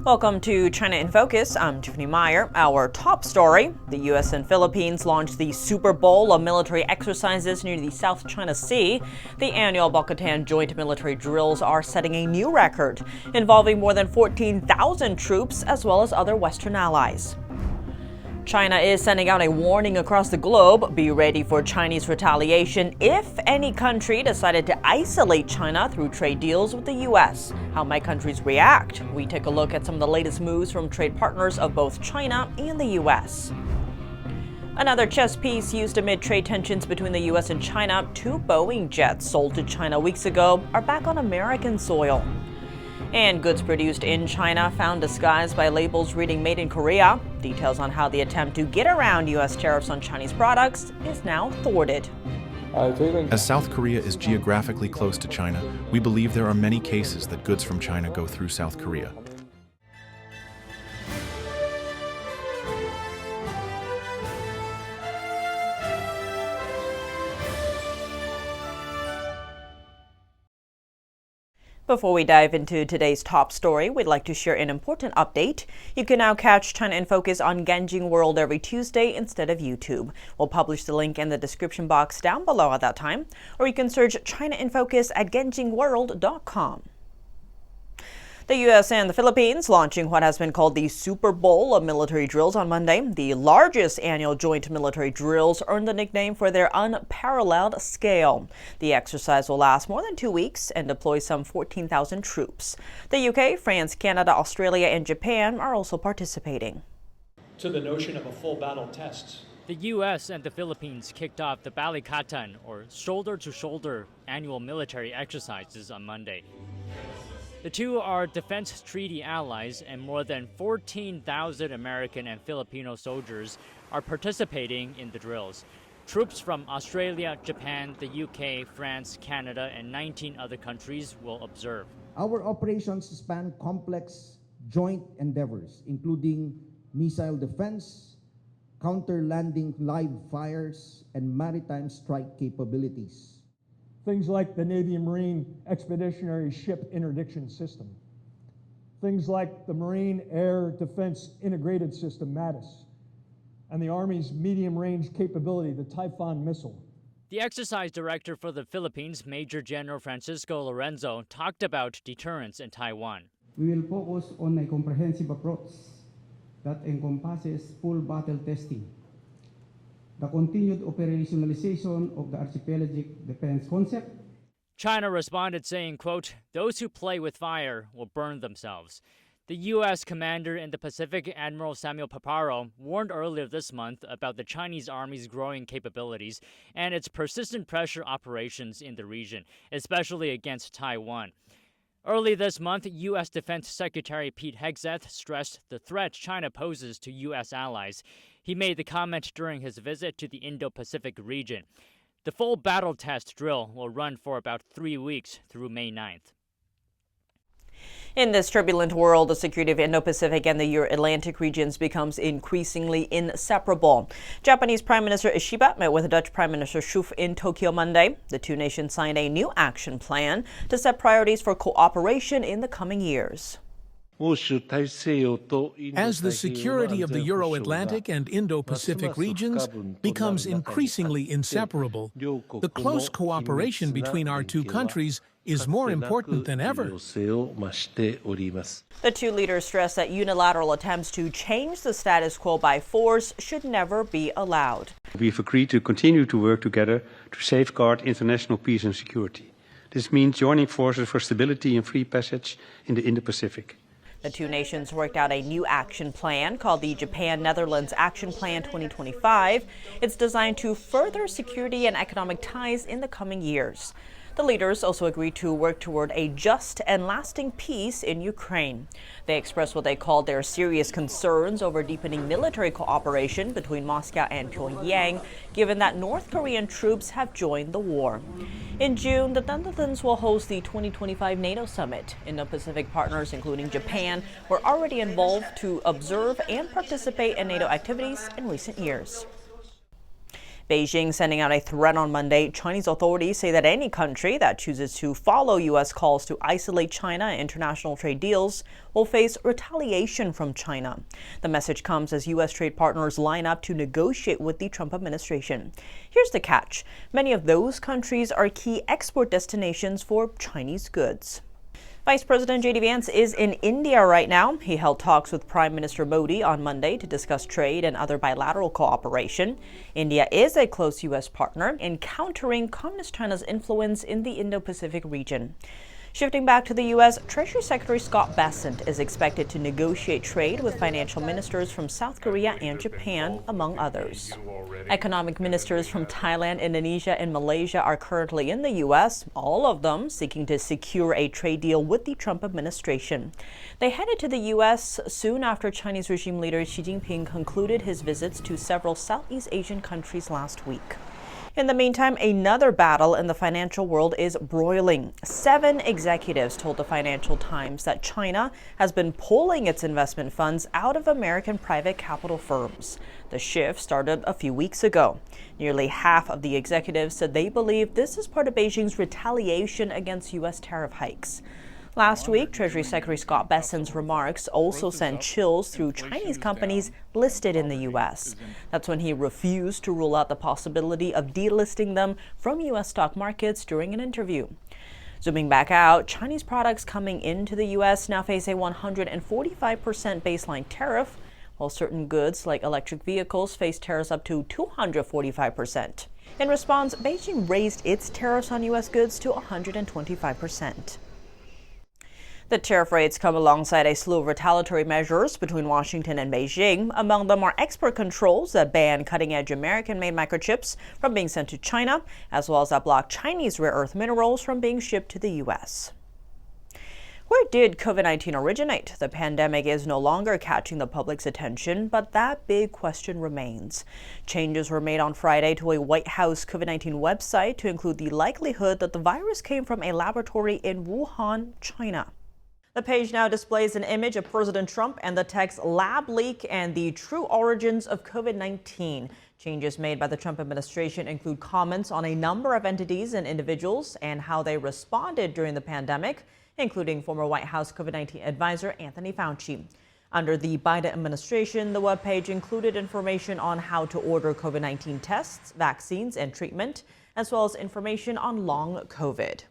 Welcome to China in Focus. I'm Tiffany Meyer. Our top story: the U.S. and Philippines launched the Super Bowl of military exercises near the South China Sea. The annual Balikatan joint military drills are setting a new record, involving more than 14,000 troops as well as other Western allies. China is sending out a warning across the globe. Be ready for Chinese retaliation if any country decided to isolate China through trade deals with the U.S. How might countries react? We take a look at some of the latest moves from trade partners of both China and the U.S. Another chess piece used amid trade tensions between the U.S. and China. Two Boeing jets sold to China weeks ago are back on American soil. And goods produced in China found disguised by labels reading Made in Korea. Details on how the attempt to get around U.S. tariffs on Chinese products is now thwarted. As South Korea is geographically close to China, we believe there are many cases that goods from China go through South Korea. Before we dive into today's top story, we'd like to share an important update. You can now catch China in Focus on Genjing World every Tuesday instead of YouTube. We'll publish the link in the description box down below at that time, or you can search China in Focus at genjingworld.com. The U.S. and the Philippines launching what has been called the Super Bowl of military drills on Monday. The largest annual joint military drills earned the nickname for their unparalleled scale. The exercise will last more than 2 weeks and deploy some 14,000 troops. The UK, France, Canada, Australia, and Japan are also participating. To the notion of a full battle test. The U.S. and the Philippines kicked off the Balikatan, or shoulder-to-shoulder, annual military exercises on Monday. The two are defense treaty allies, and more than 14,000 American and Filipino soldiers are participating in the drills. Troops from Australia, Japan, the UK, France, Canada, and 19 other countries will observe. Our operations span complex joint endeavors, including missile defense, counter-landing live fires, and maritime strike capabilities. Things like the Navy Marine Expeditionary Ship Interdiction System. Things like the Marine Air Defense Integrated System, MADIS, and the Army's medium-range capability, the Typhoon missile. The exercise director for the Philippines, Major General Francisco Lorenzo, talked about deterrence in Taiwan. We will focus on a comprehensive approach that encompasses full battle testing, the continued operationalization of the archipelagic defense concept. China responded saying, quote, "Those who play with fire will burn themselves." The U.S. commander in the Pacific, Admiral Samuel Paparo, warned earlier this month about the Chinese Army's growing capabilities and its persistent pressure operations in the region, especially against Taiwan. Early this month, U.S. Defense Secretary Pete Hegseth stressed the threat China poses to U.S. allies. He made the comment during his visit to the Indo-Pacific region. The full battle test drill will run for about 3 weeks through May 9th. In this turbulent world, the security of Indo-Pacific and the Euro-Atlantic regions becomes increasingly inseparable. Japanese Prime Minister Ishiba met with Dutch Prime Minister Schoof in Tokyo Monday. The two nations signed a new action plan to set priorities for cooperation in the coming years. As the security of the Euro-Atlantic and Indo-Pacific regions becomes increasingly inseparable, the close cooperation between our two countries is more important than ever. The two leaders stressed that unilateral attempts to change the status quo by force should never be allowed. We've agreed to continue to work together to safeguard international peace and security. This means joining forces for stability and free passage in the Indo-Pacific. The two nations worked out a new action plan called the Japan-Netherlands Action Plan 2025. It's designed to further security and economic ties in the coming years. The leaders also agreed to work toward a just and lasting peace in Ukraine. They expressed what they called their serious concerns over deepening military cooperation between Moscow and Pyongyang, given that North Korean troops have joined the war. In June, the Netherlands will host the 2025 NATO summit. Indo-Pacific partners, including Japan, were already involved to observe and participate in NATO activities in recent years. Beijing sending out a threat on Monday. Chinese authorities say that any country that chooses to follow U.S. calls to isolate China in international trade deals will face retaliation from China. The message comes as U.S. trade partners line up to negotiate with the Trump administration. Here's the catch. Many of those countries are key export destinations for Chinese goods. Vice President J.D. Vance is in India right now. He held talks with Prime Minister Modi on Monday to discuss trade and other bilateral cooperation. India is a close U.S. partner in countering Communist China's influence in the Indo-Pacific region. Shifting back to the U.S., Treasury Secretary Scott Bessent is expected to negotiate trade with financial ministers from South Korea and Japan, among others. Economic ministers from Thailand, Indonesia, and Malaysia are currently in the U.S., all of them seeking to secure a trade deal with the Trump administration. They headed to the U.S. soon after Chinese regime leader Xi Jinping concluded his visits to several Southeast Asian countries last week. In the meantime, another battle in the financial world is broiling. 7 executives told the Financial Times that China has been pulling its investment funds out of American private capital firms. The shift started a few weeks ago. Nearly half of the executives said they believe this is part of Beijing's retaliation against U.S. tariff hikes. Last week, Treasury Secretary Scott Bessent's remarks also sent chills through Chinese companies listed in the U.S. That's when he refused to rule out the possibility of delisting them from U.S. stock markets during an interview. Zooming back out, Chinese products coming into the U.S. now face a 145% baseline tariff, while certain goods like electric vehicles face tariffs up to 245%. In response, Beijing raised its tariffs on U.S. goods to 125%. The tariff rates come alongside a slew of retaliatory measures between Washington and Beijing. Among them are export controls that ban cutting-edge American-made microchips from being sent to China, as well as that block Chinese rare earth minerals from being shipped to the U.S. Where did COVID-19 originate? The pandemic is no longer catching the public's attention, but that big question remains. Changes were made on Friday to a White House COVID-19 website to include the likelihood that the virus came from a laboratory in Wuhan, China. The page now displays an image of President Trump and the text "lab leak" and the true origins of COVID-19. Changes made by the Trump administration include comments on a number of entities and individuals and how they responded during the pandemic, including former White House COVID-19 advisor Anthony Fauci. Under the Biden administration, the webpage included information on how to order COVID-19 tests, vaccines, and treatment, as well as information on long COVID.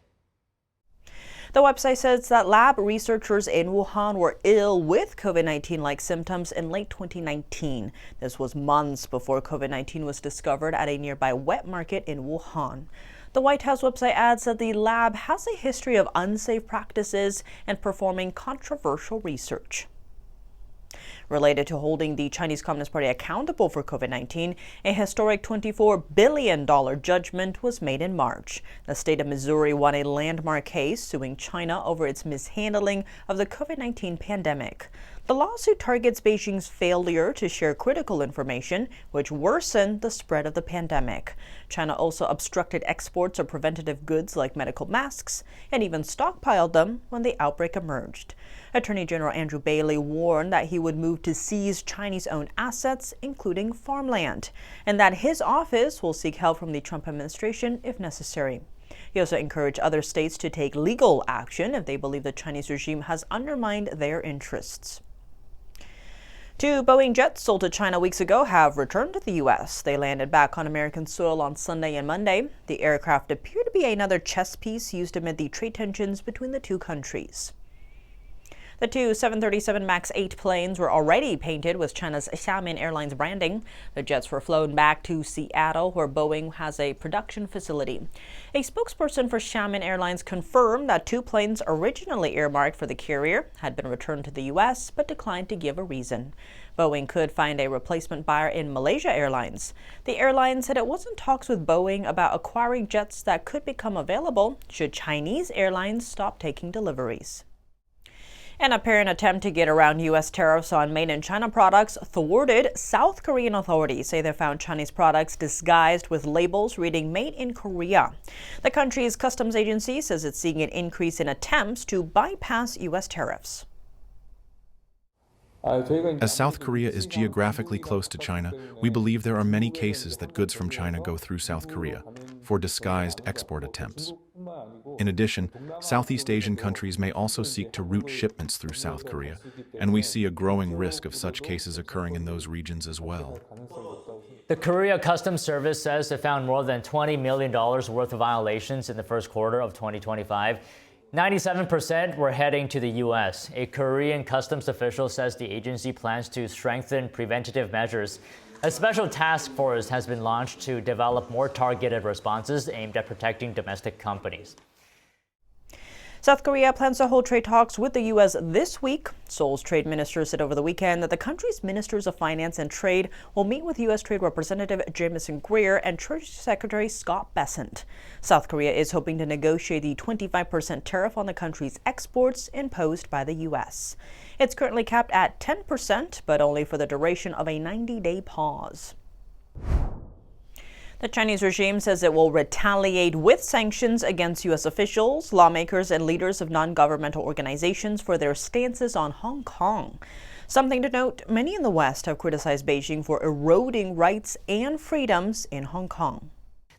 The website says that lab researchers in Wuhan were ill with COVID-19-like symptoms in late 2019. This was months before COVID-19 was discovered at a nearby wet market in Wuhan. The White House website adds that the lab has a history of unsafe practices and performing controversial research. Related to holding the Chinese Communist Party accountable for COVID-19, a historic $24 billion judgment was made in March. The state of Missouri won a landmark case suing China over its mishandling of the COVID-19 pandemic. The lawsuit targets Beijing's failure to share critical information, which worsened the spread of the pandemic. China also obstructed exports of preventative goods like medical masks and even stockpiled them when the outbreak emerged. Attorney General Andrew Bailey warned that he would move to seize Chinese-owned assets, including farmland, and that his office will seek help from the Trump administration if necessary. He also encouraged other states to take legal action if they believe the Chinese regime has undermined their interests. 2 Boeing jets sold to China weeks ago have returned to the U.S. They landed back on American soil on Sunday and Monday. The aircraft appear to be another chess piece used amid the trade tensions between the two countries. The 2 737 MAX 8 planes were already painted with China's Xiamen Airlines branding. The jets were flown back to Seattle, where Boeing has a production facility. A spokesperson for Xiamen Airlines confirmed that 2 planes originally earmarked for the carrier had been returned to the U.S., but declined to give a reason. Boeing could find a replacement buyer in Malaysia Airlines. The airline said it was in talks with Boeing about acquiring jets that could become available should Chinese airlines stop taking deliveries. An apparent attempt to get around U.S. tariffs on made-in-China products thwarted. South Korean authorities say they found Chinese products disguised with labels reading "Made in Korea." The country's customs agency says it's seeing an increase in attempts to bypass U.S. tariffs. As South Korea is geographically close to China, we believe there are many cases that goods from China go through South Korea for disguised export attempts. In addition, Southeast Asian countries may also seek to route shipments through South Korea, and we see a growing risk of such cases occurring in those regions as well. The Korea Customs Service says it found more than $20 million worth of violations in the first quarter of 2025. 97% were heading to the U.S. A Korean customs official says the agency plans to strengthen preventative measures. A special task force has been launched to develop more targeted responses aimed at protecting domestic companies. South Korea plans to hold trade talks with the U.S. this week. Seoul's trade minister said over the weekend that the country's ministers of finance and trade will meet with U.S. Trade Representative Jamison Greer and Treasury Secretary Scott Bessent. South Korea is hoping to negotiate the 25% tariff on the country's exports imposed by the U.S. It's currently capped at 10%, but only for the duration of a 90-day pause. The Chinese regime says it will retaliate with sanctions against U.S. officials, lawmakers, and leaders of non-governmental organizations for their stances on Hong Kong. Something to note, many in the West have criticized Beijing for eroding rights and freedoms in Hong Kong.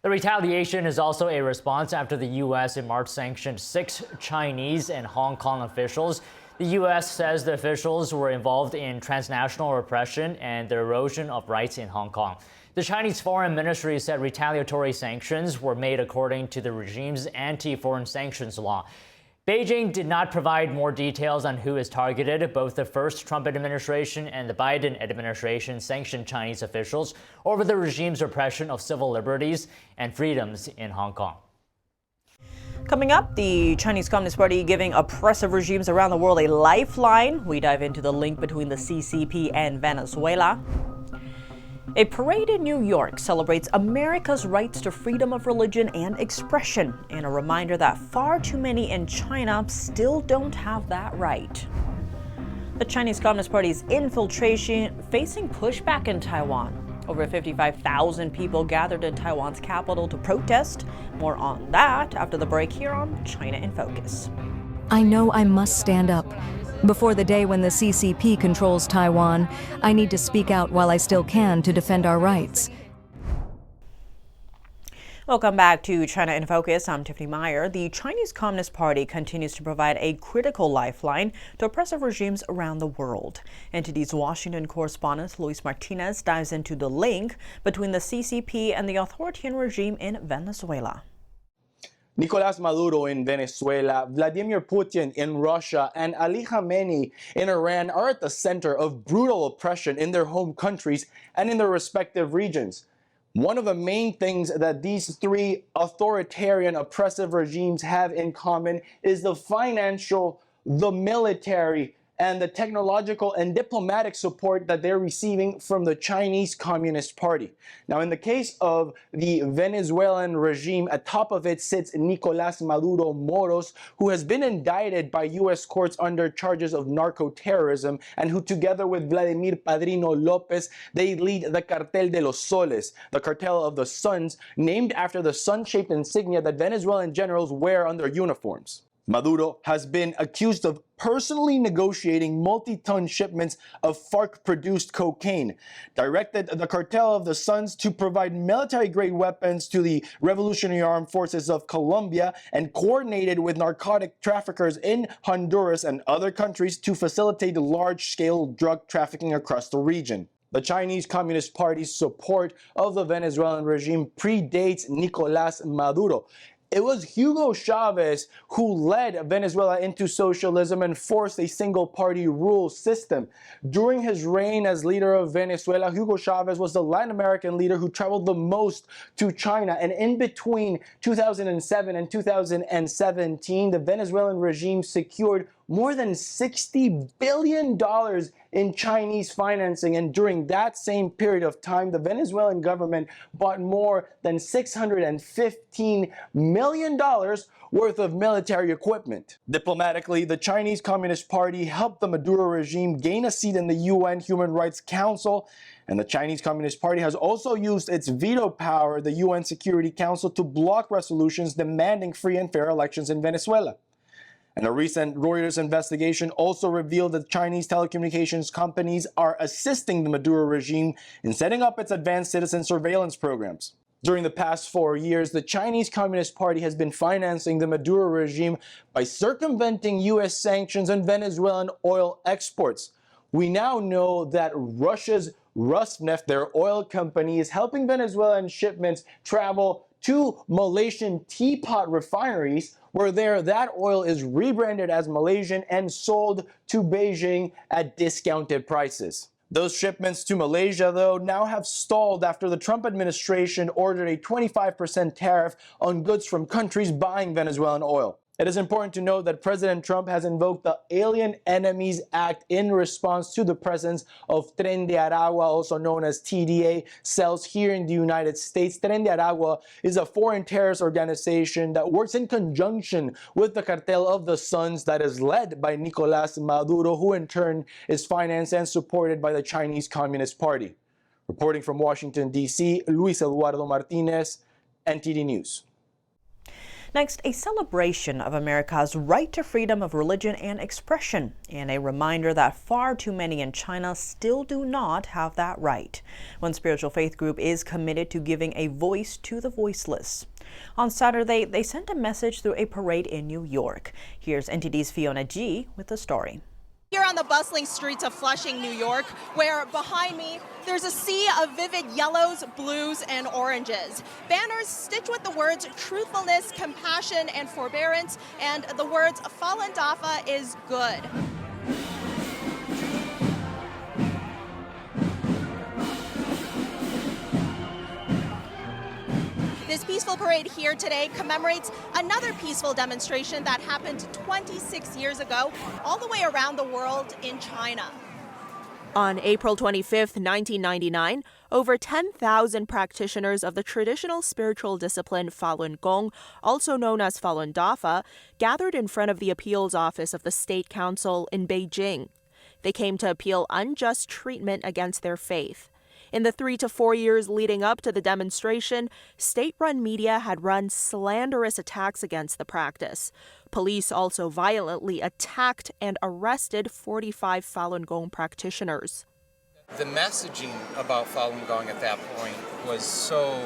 The retaliation is also a response after the U.S. in March sanctioned 6 Chinese and Hong Kong officials. The U.S. says the officials were involved in transnational repression and the erosion of rights in Hong Kong. The Chinese Foreign Ministry said retaliatory sanctions were made according to the regime's anti-foreign sanctions law. Beijing did not provide more details on who is targeted. Both the first Trump administration and the Biden administration sanctioned Chinese officials over the regime's repression of civil liberties and freedoms in Hong Kong. Coming up, the Chinese Communist Party giving oppressive regimes around the world a lifeline. We dive into the link between the CCP and Venezuela. A parade in New York celebrates America's rights to freedom of religion and expression, and a reminder that far too many in China still don't have that right. The Chinese Communist Party's infiltration facing pushback in Taiwan. Over 55,000 people gathered in Taiwan's capital to protest. More on that after the break here on China in Focus. I know I must stand up. Before the day when the CCP controls Taiwan, I need to speak out while I still can to defend our rights. Welcome back to China in Focus. I'm Tiffany Meyer. The Chinese Communist Party continues to provide a critical lifeline to oppressive regimes around the world. NTD's Washington correspondent Luis Martinez dives into the link between the CCP and the authoritarian regime in Venezuela. Nicolás Maduro in Venezuela, Vladimir Putin in Russia, and Ali Khamenei in Iran are at the center of brutal oppression in their home countries and in their respective regions. One of the main things that these 3 authoritarian oppressive regimes have in common is the financial, the military, and the technological and diplomatic support that they're receiving from the Chinese Communist Party. Now, in the case of the Venezuelan regime, atop of it sits Nicolás Maduro Moros, who has been indicted by U.S. courts under charges of narco-terrorism, and who, together with Vladimir Padrino Lopez, they lead the Cartel de los Soles, the cartel of the suns, named after the sun-shaped insignia that Venezuelan generals wear on their uniforms. Maduro has been accused of personally negotiating multi-ton shipments of FARC-produced cocaine, directed the Cartel of the Suns to provide military-grade weapons to the Revolutionary Armed Forces of Colombia, and coordinated with narcotic traffickers in Honduras and other countries to facilitate large-scale drug trafficking across the region. The Chinese Communist Party's support of the Venezuelan regime predates Nicolás Maduro. It was Hugo Chavez who led Venezuela into socialism and forced a single-party rule system. During his reign as leader of Venezuela, Hugo Chavez was the Latin American leader who traveled the most to China. And in between 2007 and 2017, the Venezuelan regime secured more than $60 billion in Chinese financing. And during that same period of time, the Venezuelan government bought more than $615 million worth of military equipment. Diplomatically, the Chinese Communist Party helped the Maduro regime gain a seat in the UN Human Rights Council. And the Chinese Communist Party has also used its veto power, the UN Security Council, to block resolutions demanding free and fair elections in Venezuela. And a recent Reuters investigation also revealed that Chinese telecommunications companies are assisting the Maduro regime in setting up its advanced citizen surveillance programs. During the past 4 years, the Chinese Communist Party has been financing the Maduro regime by circumventing U.S. sanctions on Venezuelan oil exports. We now know that Russia's Rosneft, their oil company, is helping Venezuelan shipments travel to Malaysian teapot refineries, where that oil is rebranded as Malaysian and sold to Beijing at discounted prices. Those shipments to Malaysia, though, now have stalled after the Trump administration ordered a 25% tariff on goods from countries buying Venezuelan oil. It is important to note that President Trump has invoked the Alien Enemies Act in response to the presence of Tren de Aragua, also known as TDA, cells here in the United States. Tren de Aragua is a foreign terrorist organization that works in conjunction with the Cartel of the Suns that is led by Nicolás Maduro, who in turn is financed and supported by the Chinese Communist Party. Reporting from Washington, D.C., Luis Eduardo Martinez, NTD News. Next, a celebration of America's right to freedom of religion and expression, and a reminder that far too many in China still do not have that right. One spiritual faith group is committed to giving a voice to the voiceless. On Saturday, they sent a message through a parade in New York. Here's NTD's Fiona G with the story. Here on the bustling streets of Flushing, New York, where behind me there's a sea of vivid yellows, blues, and oranges. Banners stitched with the words truthfulness, compassion, and forbearance, and the words Falun Dafa is good. This peaceful parade here today commemorates another peaceful demonstration that happened 26 years ago, all the way around the world in China. On April 25, 1999, over 10,000 practitioners of the traditional spiritual discipline Falun Gong, also known as Falun Dafa, gathered in front of the appeals office of the State Council in Beijing. They came to appeal unjust treatment against their faith. In the 3 to 4 years leading up to the demonstration, state-run media had run slanderous attacks against the practice. Police also violently attacked and arrested 45 Falun Gong practitioners. The messaging about Falun Gong at that point was so,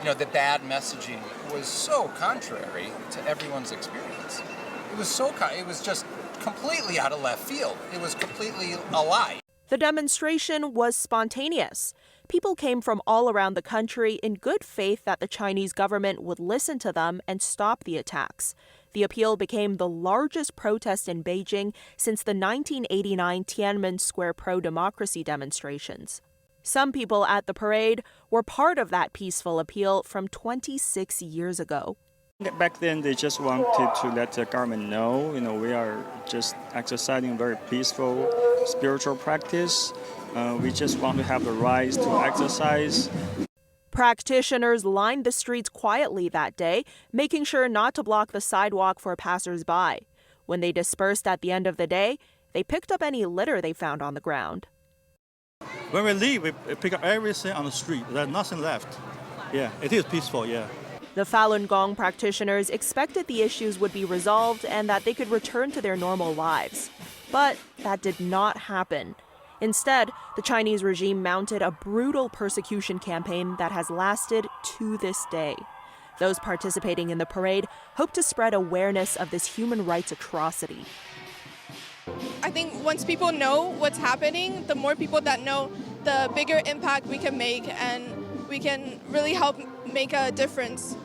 the bad messaging was so contrary to everyone's experience. It was just completely out of left field. It was completely a lie. The demonstration was spontaneous. People came from all around the country in good faith that the Chinese government would listen to them and stop the attacks. The appeal became the largest protest in Beijing since the 1989 Tiananmen Square pro-democracy demonstrations. Some people at the parade were part of that peaceful appeal from 26 years ago. Back then, they just wanted to let the government know, we are just exercising very peaceful spiritual practice. We just want to have the right to exercise. Practitioners lined the streets quietly that day, making sure not to block the sidewalk for passers-by. When they dispersed at the end of the day, they picked up any litter they found on the ground. When we leave, we pick up everything on the street. There's nothing left. Yeah, it is peaceful, yeah. The Falun Gong practitioners expected the issues would be resolved and that they could return to their normal lives. But that did not happen. Instead, the Chinese regime mounted a brutal persecution campaign that has lasted to this day. Those participating in the parade hope to spread awareness of this human rights atrocity. I think once people know what's happening, the more people that know, the bigger impact we can make, and we can really help make a difference.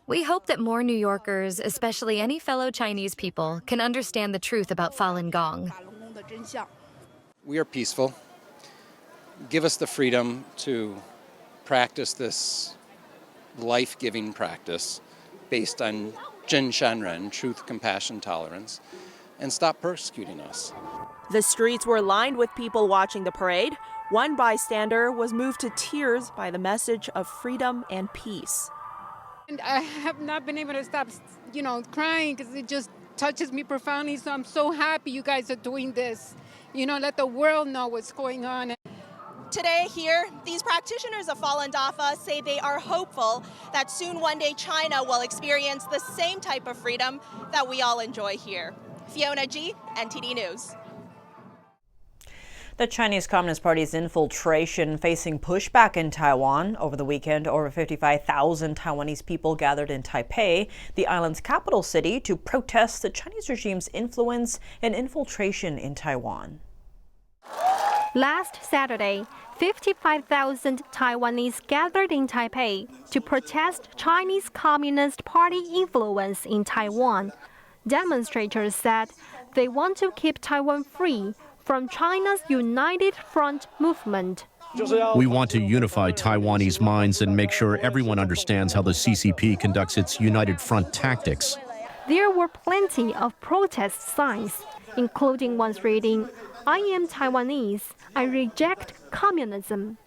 We hope that more New Yorkers, especially any fellow Chinese people, can understand the truth about Falun Gong. We are peaceful. Give us the freedom to practice this life-giving practice based on Zhen Shanren, truth, compassion, tolerance, and stop persecuting us. The streets were lined with people watching the parade. One bystander was moved to tears by the message of freedom and peace. And I have not been able to stop, crying because it just touches me profoundly. So I'm so happy you guys are doing this. Let the world know what's going on. Today here, these practitioners of Falun Dafa say they are hopeful that soon one day China will experience the same type of freedom that we all enjoy here. Fiona G, NTD News. The Chinese Communist Party's infiltration facing pushback in Taiwan. Over the weekend, over 55,000 Taiwanese people gathered in Taipei, the island's capital city, to protest the Chinese regime's influence and infiltration in Taiwan. Last Saturday, 55,000 Taiwanese gathered in Taipei to protest Chinese Communist Party influence in Taiwan. Demonstrators said they want to keep Taiwan free from China's United Front movement. We want to unify Taiwanese minds and make sure everyone understands how the CCP conducts its United Front tactics. There were plenty of protest signs, including ones reading, "I am Taiwanese, I reject communism,"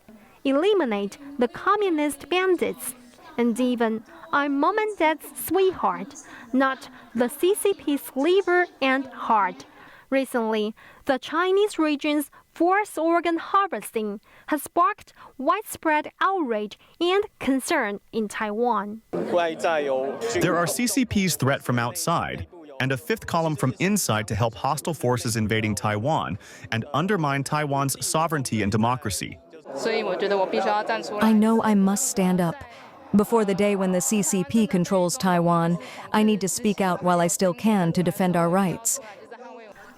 "Eliminate the communist bandits," and even, "I'm Mom and Dad's sweetheart, not the CCP's liver and heart." Recently, the Chinese region's forced organ harvesting has sparked widespread outrage and concern in Taiwan. There are CCP's threat from outside and a fifth column from inside to help hostile forces invading Taiwan and undermine Taiwan's sovereignty and democracy. I know I must stand up. Before the day when the CCP controls Taiwan, I need to speak out while I still can to defend our rights.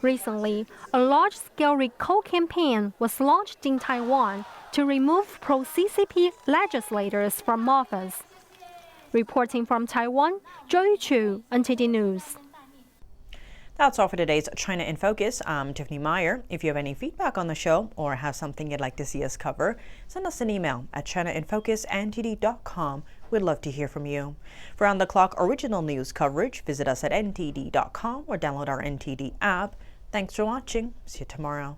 Recently, a large-scale recall campaign was launched in Taiwan to remove pro-CCP legislators from office. Reporting from Taiwan, Joey Chu, NTD News. That's all for today's China in Focus. I'm Tiffany Meyer. If you have any feedback on the show or have something you'd like to see us cover, send us an email at chinainfocus@ntd.com. We'd love to hear from you. For round-the-clock original news coverage, visit us at ntd.com or download our NTD app. Thanks for watching. See you tomorrow.